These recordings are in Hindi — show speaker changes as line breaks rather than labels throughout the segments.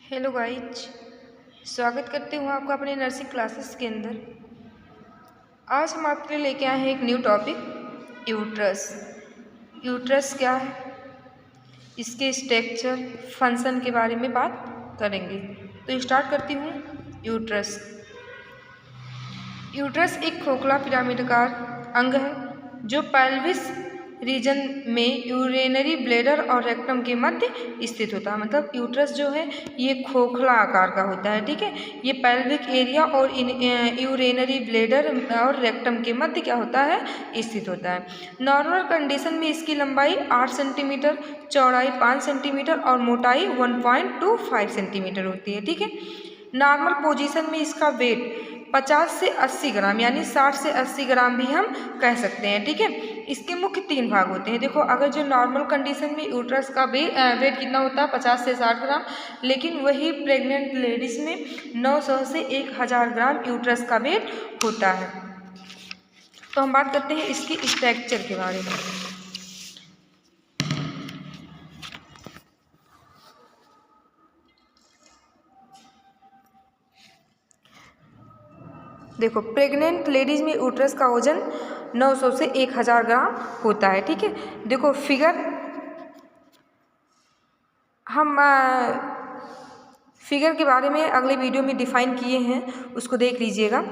हेलो गाइज, स्वागत करती हूँ आपका अपने नर्सिंग क्लासेस के अंदर। आज हम आपके लिए लेके आए हैं एक न्यू टॉपिक, यूट्रस। यूट्रस क्या है, इसके स्ट्रक्चर, फंक्शन के बारे में बात करेंगे। तो स्टार्ट करती हूँ। यूट्रस यूट्रस एक खोखला पिरामिडकार अंग है जो पेल्विस रीजन में यूरेनरी ब्लैडर और रेक्टम के मध्य स्थित होता है। मतलब यूट्रस जो है ये खोखला आकार का होता है, ठीक है। ये पेल्विक एरिया और यूरेनरी ब्लैडर और रेक्टम के मध्य क्या होता है, स्थित होता है। नॉर्मल कंडीशन में इसकी लंबाई 8 सेंटीमीटर, चौड़ाई 5 सेंटीमीटर और मोटाई 1.25 सेंटीमीटर होती है, ठीक है। नॉर्मल पोजीशन में इसका वेट 50 से 80 ग्राम यानी 60 से 80 ग्राम भी हम कह सकते हैं, ठीक है। इसके मुख्य 3 भाग होते हैं। देखो, अगर जो नॉर्मल कंडीशन में यूट्रस का वेट कितना होता है 50 से 60 ग्राम, लेकिन वही प्रेग्नेंट लेडीज में 900 से 1000 ग्राम यूट्रस का वेट होता है। तो हम बात करते हैं इसकी स्ट्रक्चर के बारे में। देखो, प्रेग्नेंट लेडीज में यूट्रस का वजन 900 से 1000 ग्राम होता है, ठीक है। देखो फिगर हम फिगर के बारे में अगले वीडियो में डिफाइन किए हैं, उसको देख लीजिएगा।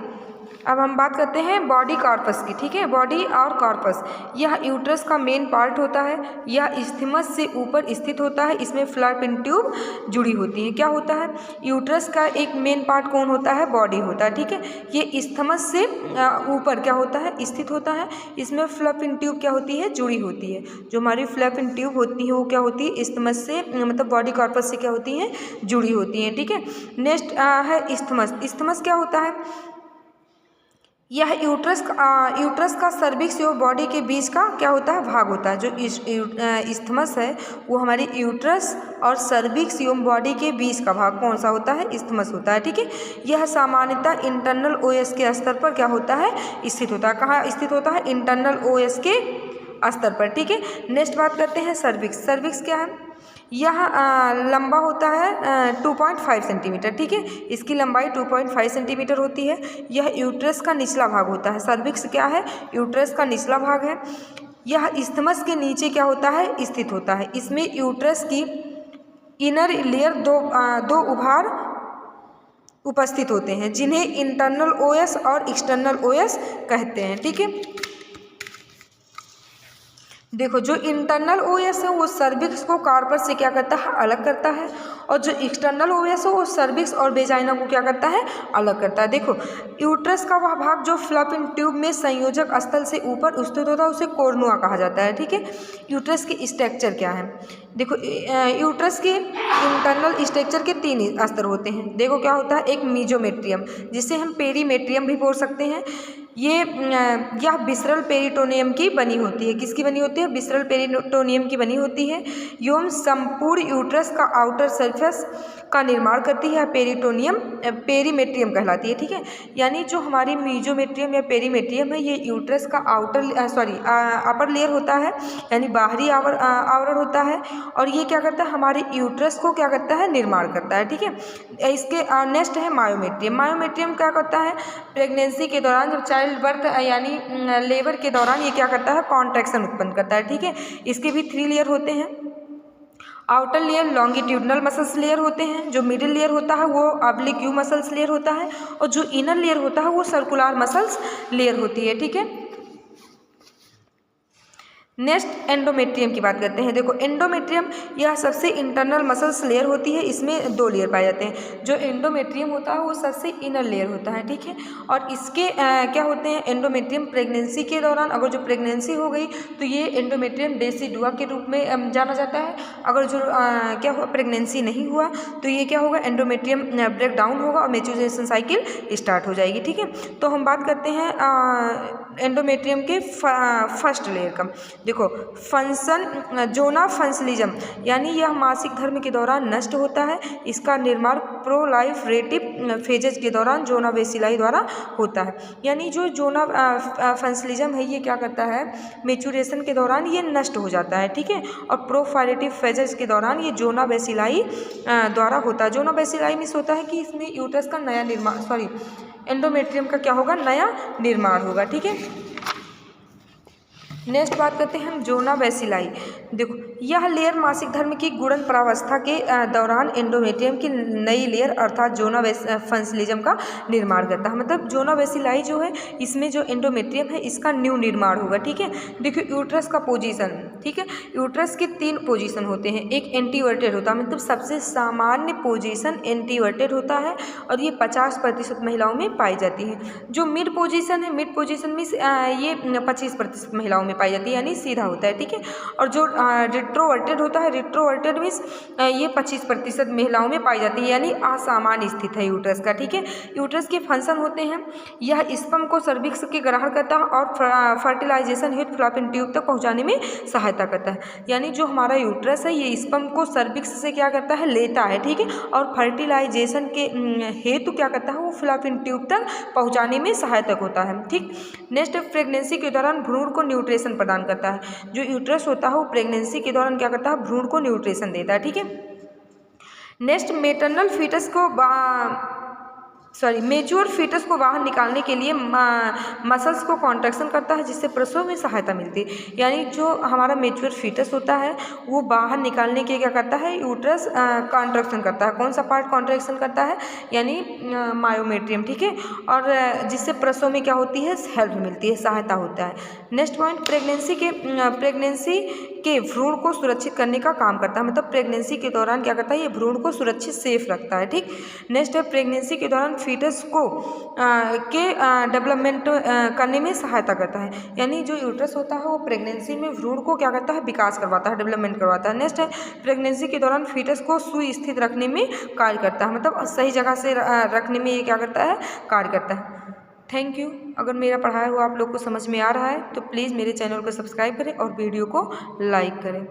अब हम बात करते हैं बॉडी कॉर्पस की, ठीक है। बॉडी और कॉर्पस, यह यूट्रस का मेन पार्ट होता है। यह इस्थमस से ऊपर स्थित होता है। इसमें फ्लैपिन ट्यूब जुड़ी होती है। क्या होता है, यूट्रस का एक मेन पार्ट कौन होता है, बॉडी होता है, ठीक है। ये इस्थमस से ऊपर क्या होता है, स्थित होता है। इसमें फ्लैपिन ट्यूब क्या होती है, जुड़ी होती है। जो हमारी फ्लैपिन ट्यूब होती है वो क्या होती है, इस्थमस से मतलब बॉडी कॉर्पस से क्या होती है, जुड़ी होती है, ठीक है। नेक्स्ट है इस्थमस। इस्थमस क्या होता है, यह यूट्रस का सर्विक्स और बॉडी के बीच का क्या होता है, भाग होता है। जो इस्थमस है वो हमारी यूट्रस और सर्विक्स एवं बॉडी के बीच का भाग कौन सा होता है, इस्थमस होता है, ठीक है। यह सामान्यतः इंटरनल ओएस के स्तर पर क्या होता है, स्थित होता है। कहाँ स्थित होता है, इंटरनल ओएस के स्तर पर, ठीक है। नेक्स्ट बात करते हैं सर्विक्स। सर्विक्स क्या है, यह लंबा होता है 2.5 सेंटीमीटर, ठीक है। इसकी लंबाई 2.5 सेंटीमीटर होती है। यह यूट्रस का निचला भाग होता है। सर्विक्स क्या है, यूट्रस का निचला भाग है। यह इस्थमस के नीचे क्या होता है, स्थित होता है। इसमें यूट्रस की इनर लेयर दो उभार उपस्थित होते हैं, जिन्हें इंटरनल ओएस और एक्सटर्नल ओएस कहते हैं, ठीक है। देखो, जो इंटरनल ओएस है वो सर्विक्स को कॉर्पस से क्या करता है, अलग करता है। और जो एक्सटर्नल ओएस है वो सर्विक्स और वेजाइना को क्या करता है, अलग करता है। देखो, यूट्रस का वह भाग जो फ्लैपिन ट्यूब में संयोजक स्थल से ऊपर स्थित होता है उसे कोर्नुआ कहा जाता है, ठीक है। यूट्रस की स्ट्रक्चर क्या है, देखो यूट्रस के इंटरनल स्ट्रक्चर के 3 स्तर होते हैं। देखो क्या होता है, एक मीजोमेट्रियम, जिसे हम पेरीमेट्रियम भी बोल सकते हैं। यह विसरल पेरिटोनियम की बनी होती है। किसकी बनी होती है, विसरल पेरिटोनियम की बनी होती है। एवं संपूर्ण यूट्रस का आउटर सरफेस का निर्माण करती है। पेरिटोनियम पेरीमेट्रियम कहलाती है, ठीक है। यानी जो हमारी मीजोमेट्रियम या पेरीमेट्रियम है ये यूट्रस का अपर लेयर होता है, यानी बाहरी आवरण होता है। और ये क्या करता है, हमारे यूट्रस को क्या करता है, निर्माण करता है, ठीक है। इसके नेक्स्ट है मायोमेट्रियम। मायोमेट्रियम क्या करता है, प्रेगनेंसी के दौरान जब चाइल्ड बर्थ यानी लेबर के दौरान ये क्या करता है, कॉन्ट्रैक्शन उत्पन्न करता है, ठीक है। इसके भी 3 लेयर होते हैं। Outer layer longitudinal muscles layer होते हैं। जो मिडिल लेयर होता है वो ऑब्लिक यू मसल्स लेयर होता है। और जो इनर लेयर होता है वो सर्कुलर मसल्स लेयर होती है, ठीक है। नेक्स्ट एंडोमेट्रियम की बात करते हैं। देखो, एंडोमेट्रियम यह सबसे इंटरनल मसल्स लेयर होती है। इसमें 2 लेयर पाए जाते हैं। जो एंडोमेट्रियम होता है वो सबसे इनर लेयर होता है, ठीक है। और इसके क्या होते हैं, एंडोमेट्रियम प्रेगनेंसी के दौरान अगर जो प्रेगनेंसी हो गई तो ये एंडोमेट्रियम डेसिडुआ के रूप में जाना जाता है। अगर जो क्या हुआ, प्रेगनेंसी नहीं हुआ तो ये क्या होगा, एंडोमेट्रियम ब्रेक डाउन होगा और मैच्योरेशन साइकिल स्टार्ट हो जाएगी, ठीक है। तो हम बात करते हैं एंडोमेट्रियम के फर्स्ट लेयर का। देखो फंक्शन जोना फंसलिज्म यानी यह मासिक धर्म के दौरान नष्ट होता है। इसका निर्माण प्रोलाइफरेटिव फेजेज के दौरान जोना बेसिलाई द्वारा होता है। यानी जो जोना फंसलिज्म है ये क्या करता है, मेचुरेशन के दौरान ये नष्ट हो जाता है, ठीक है। और प्रोफाइलेटिव फेजेज के दौरान ये जोना बेसिलाई द्वारा होता है। जोना बेसिलाई मीन्स होता है कि इसमें यूट्रस का नया निर्माण, सॉरी एंडोमेट्रियम का क्या होगा, नया निर्माण होगा, ठीक है। नेक्स्ट बात करते हैं हम जोना बेसिलाई। देखो यह लेयर मासिक धर्म की गुणन प्रावस्था के दौरान एंडोमेट्रियम की नई लेयर अर्थात जोना फंसलिज्म का निर्माण करता है। मतलब जोना बेसिलाई जो है इसमें जो एंडोमेट्रियम है इसका न्यू निर्माण होगा, ठीक है। देखो यूट्रस का पोजीशन, ठीक है। यूट्रस के 3 पोजीशन होते हैं। एक एंटीवर्टेड होता है, मतलब सबसे सामान्य पोजीशन एंटीवर्टेड होता है और ये 50% महिलाओं में पाई जाती है। जो मिड पोजीशन है, मिड पोजीशन में ये 25% महिलाओं में पाई जाती है, यानी सीधा होता है, ठीक है। और जो रिट्रोवर्टेड होता है, रिट्रोवर्टेड मीन्स ये 25% महिलाओं में पाई जाती है, यानी असामान्य स्थित है यूट्रस का, ठीक है। यूट्रस के फंक्शन होते हैं, यह स्पर्म को सर्विक्स के ग्रहण करता है और फर्टिलाइजेशन हेतु फ्लॉपियन ट्यूब तक पहुंचाने में सहायता करता है। यानी जो हमारा यूट्रस है ये स्पर्म को सर्विक्स से क्या करता है, लेता है, ठीक है। और फर्टिलाइजेशन के हेतु क्या करता है, वो फ्लॉपियन ट्यूब तक पहुँचाने में सहायक होता है, ठीक। नेक्स्ट प्रेगनेंसी के दौरान भ्रूण को न्यूट्रिशन प्रदान करता है। जो यूट्रस होता है वो प्रेगनेंसी के दौरान क्या करता है, भ्रूण को न्यूट्रिशन देता है, ठीक है। नेक्स्ट मेटरनल फीटस को मेच्योर फीटस को बाहर निकालने के लिए मसल्स को कॉन्ट्रैक्शन करता है, जिससे प्रसव में सहायता मिलती है। यानी जो हमारा मेच्योर फीटस होता है वो बाहर निकालने के क्या करता है, यूट्रस कॉन्ट्रैक्शन करता है। कौन सा पार्ट कॉन्ट्रैक्शन करता है, यानी मायोमेट्रियम, ठीक है। और जिससे प्रसव में क्या होती है, हेल्प मिलती है, सहायता होता है। नेक्स्ट पॉइंट प्रेगनेंसी के भ्रूण को सुरक्षित करने का काम करता है। मतलब प्रेगनेंसी के दौरान क्या करता है, ये भ्रूण को सुरक्षित सेफ रखता है, ठीक। नेक्स्ट है प्रेगनेंसी के दौरान फीटस को के डेवलपमेंट करने में सहायता करता है। यानी जो यूट्रस होता है वो प्रेगनेंसी में भ्रूण को क्या करता है, विकास करवाता है, डेवलपमेंट करवाता है। नेक्स्ट है प्रेगनेंसी के दौरान फीटस को सुस्थित रखने में कार्य करता है, मतलब सही जगह से रखने में ये क्या करता है, कार्य करता है। Thank you. अगर मेरा पढ़ाया हुआ आप लोग को समझ में आ रहा है तो प्लीज़ मेरे चैनल को सब्सक्राइब करें और वीडियो को लाइक करें।